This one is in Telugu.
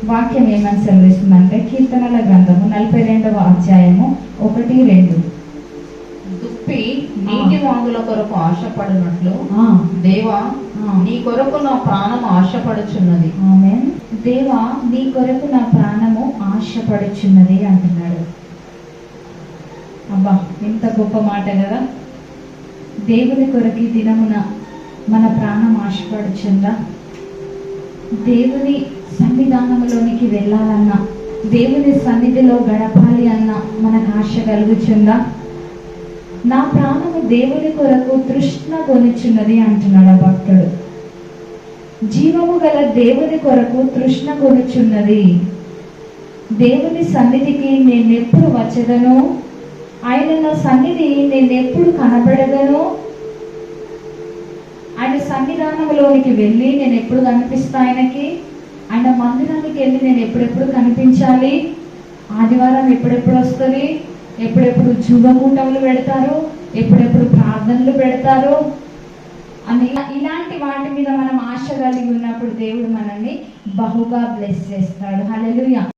వాక్యం ఏమని సెలవిస్తుందంటే కీర్తనల గ్రంథము 42వ అధ్యాయము 1-2. దుప్పి నీటి వాగుల కొరకు ఆశపడినట్లు దేవా నీ కొరకు నా ప్రాణం ఆశపడుచున్నది. ఆమేన్. దేవా నీ కొరకు నా ప్రాణము ఆశపడుచున్నది అంటున్నాడు. అబ్బా, ఎంత గొప్ప మాట కదా. దేవుని కొరకు ఈ దినమున మన ప్రాణం ఆశపడుచుందా? దేవుని సన్నిధానంలోనికి వెళ్ళాలన్నా, దేవుని సన్నిధిలో గడపాలి అన్న మనకు ఆశ కలుగుచుందా? నా ప్రాణము దేవుని కొరకు తృష్ణ కొనుచున్నది అంటున్నాడు ఆ భక్తుడు. జీవము గల దేవుని కొరకు తృష్ణ కొనుచున్నది. దేవుని సన్నిధికి నేనెప్పుడు వచ్చదను, ఆయన నా సన్నిధి నేనెప్పుడు కనబడదను, ఆయన సన్నిధానంలోనికి వెళ్ళి నేను ఎప్పుడు కనిపిస్తా, ఆయన మందిరానికి వెళ్ళి నేను ఎప్పుడెప్పుడు కనిపించాలి, ఆదివారం ఎప్పుడెప్పుడు వస్తుంది, ఎప్పుడెప్పుడు జూబకూటములు పెడతారు, ఎప్పుడెప్పుడు ప్రార్థనలు పెడతారు అని ఇలాంటి వాటి మీద మనం ఆశ కలిగి ఉన్నప్పుడు దేవుడు మనల్ని బహుగా బ్లెస్ చేస్తాడు. హల్లెలూయా.